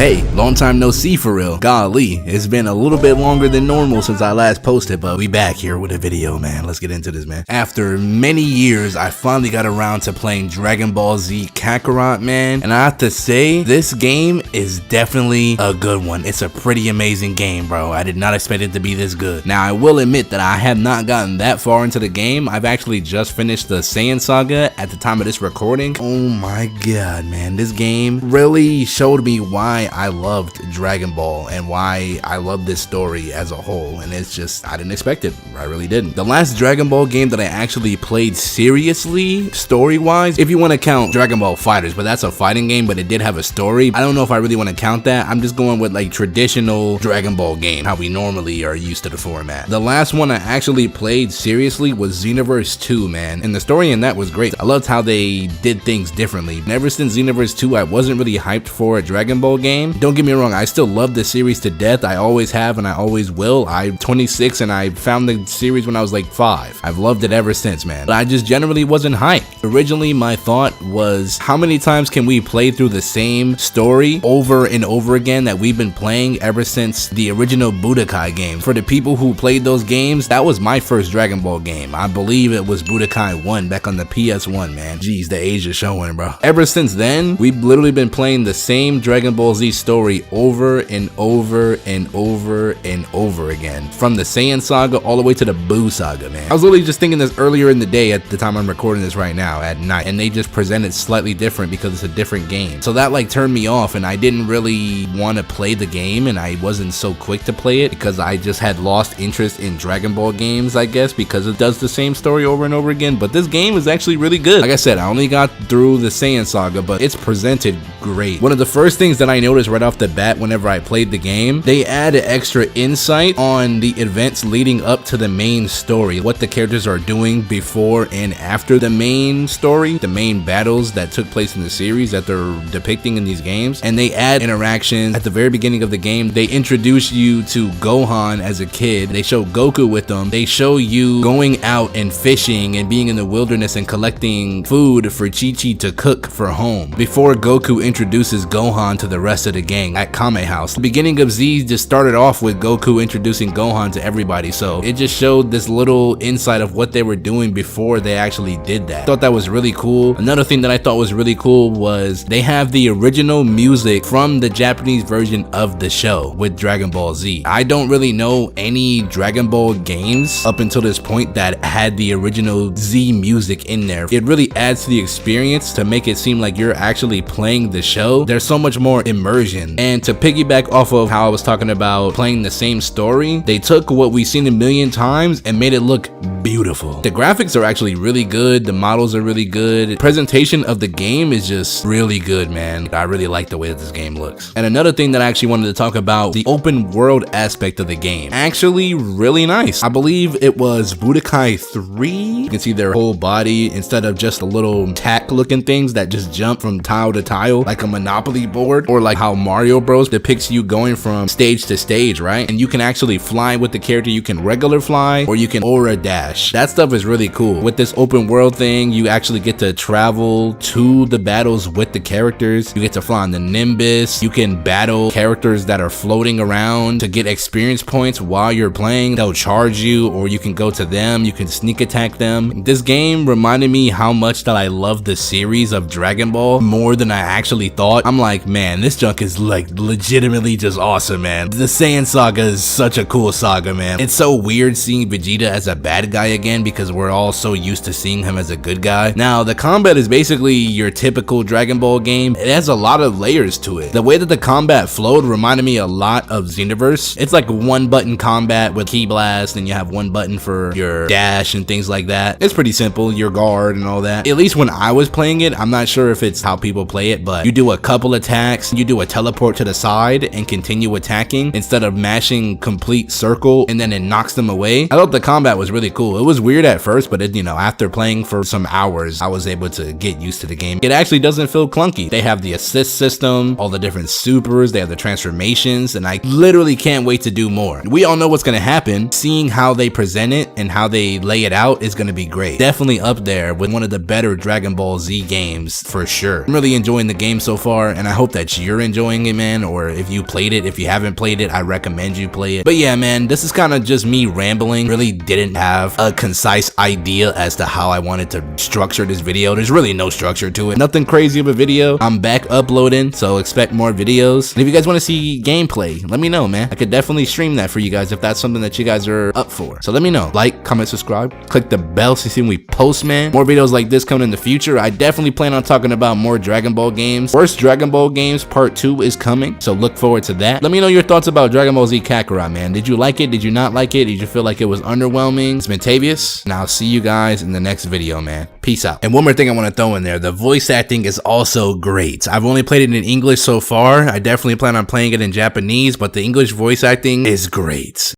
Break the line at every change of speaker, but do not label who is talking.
Hey, long time no see for real. Golly, it's been a little bit longer than normal since I last posted, but we back here with a video, man. Let's get into this, man. After many years, I finally got around to playing Dragon Ball Z Kakarot, man. And I have to say, this game is definitely a good one. It's a pretty amazing game, bro. I did not expect it to be this good. Now, I will admit that I have not gotten that far into the game. I've actually just finished the Saiyan Saga at the time of this recording. Oh my god, man. This game really showed me why I loved Dragon Ball and why I love this story as a whole, and it's just, I didn't expect it. I really didn't. The last Dragon Ball game that I actually played seriously, story-wise, if you want to count Dragon Ball FighterZ, but that's a fighting game, but it did have a story. I don't know if I really want to count that. I'm just going with like traditional Dragon Ball game, how we normally are used to the format. The last one I actually played seriously was Xenoverse 2, man, and the story in that was great. I loved how they did things differently. And ever since Xenoverse 2, I wasn't really hyped for a Dragon Ball game. Don't get me wrong, I still love the series to death. I always have and I always will. I'm 26 and I found the series when I was like 5. I've loved it ever since, man. But I just generally wasn't hyped. Originally, my thought was, how many times can we play through the same story over and over again that we've been playing ever since the original Budokai games? For the people who played those games, that was my first Dragon Ball game. I believe it was Budokai 1 back on the PS1, man. Jeez, the age is showing, bro. Ever since then, we've literally been playing the same Dragon Ball Z story over and over and over and over again, from the Saiyan Saga all the way to the Buu Saga, man. I was literally just thinking this earlier in the day at the time I'm recording this right now at night, and they just present it slightly different because it's a different game. So that like turned me off, and I didn't really want to play the game, and I wasn't so quick to play it because I just had lost interest in Dragon Ball games, I guess, because it does the same story over and over again. But this game is actually really good. Like I said, I only got through the Saiyan Saga, but it's presented great. One of the first things that I noticed right off the bat whenever I played the game, they added extra insight on the events leading up to the main story, what the characters are doing before and after the main story, the main battles that took place in the series that they're depicting in these games. And they add interactions at the very beginning of the game. They introduce you to Gohan as a kid. They show Goku with them. They show you going out and fishing and being in the wilderness and collecting food for Chi-Chi to cook for home before Goku introduces Gohan to the rest of the gang at Kame House. The beginning of Z just started off with Goku introducing Gohan to everybody, so it just showed this little insight of what they were doing before they actually did that. I thought that was really cool. Another thing that I thought was really cool was they have the original music from the Japanese version of the show with Dragon Ball Z. I don't really know any Dragon Ball games up until this point that had the original Z music in there. It really adds to the experience to make it seem like you're actually playing the show. There's so much more immersion. And to piggyback off of how I was talking about playing the same story, they took what we've seen a million times and made it look beautiful. The graphics are actually really good. The models are really good. The presentation of the game is just really good, man. I really like the way that this game looks. And another thing that I actually wanted to talk about, the open world aspect of the game. Actually really nice. I believe it was Budokai 3. You can see their whole body instead of just a little tack looking things that just jump from tile to tile like a Monopoly board, or like how Mario Bros depicts you going from stage to stage, right? And you can actually fly with the character. You can regular fly or you can aura dash. That stuff is really cool. With this open world thing, you actually get to travel to the battles with the characters. You get to fly on the Nimbus. You can battle characters that are floating around to get experience points while you're playing. They'll charge you, or you can go to them. You can sneak attack them. This game reminded me how much that I love the series of Dragon Ball more than I actually thought. I'm like, man, this junk is like legitimately just awesome, man. The Saiyan Saga is such a cool saga, man. It's so weird seeing Vegeta as a bad guy again because we're all so used to seeing him as a good guy. Now, the combat is basically your typical Dragon Ball game. It has a lot of layers to it. The way that the combat flowed reminded me a lot of Xenoverse. It's like one button combat with Ki Blast, and you have one button for your dash and things like that. It's pretty simple, your guard and all that. At least when I was playing it, I'm not sure if it's how people play it, but you do a couple attacks, you do a teleport to the side and continue attacking instead of mashing complete circle and then it knocks them away. I thought the combat was really cool. It was weird at first, but it, you know, after playing for some hours hours, I was able to get used to the game. It actually doesn't feel clunky. They have the assist system, all the different supers, they have the transformations, and I literally can't wait to do more. We all know what's gonna happen. Seeing how they present it and how they lay it out is gonna be great. Definitely up there with one of the better Dragon Ball Z games for sure. I'm really enjoying the game so far, and I hope that you're enjoying it, man, or if you played it, if you haven't played it, I recommend you play it. But yeah, man, this is kind of just me rambling. Really didn't have a concise idea as to how I wanted to structure this video. There's really no structure to it. Nothing crazy of a video. I'm back uploading, so expect more videos. And if you guys want to see gameplay, let me know, man. I could definitely stream that for you guys if that's something that you guys are up for. So let me know. Like, comment, subscribe, click the bell so you see when we post, man. More videos like this coming in the future. I definitely plan on talking about more Dragon Ball games. Worst Dragon Ball games part 2 is coming, so look forward to that. Let me know your thoughts about Dragon Ball Z Kakarot, man. Did you like it? Did you not like it? Did you feel like it was underwhelming? It's been Tavius, and I'll see you guys in the next video, man. Peace out. And one more thing I want to throw in there, the voice acting is also great. I've only played it in English so far. I definitely plan on playing it in Japanese, but the English voice acting is great.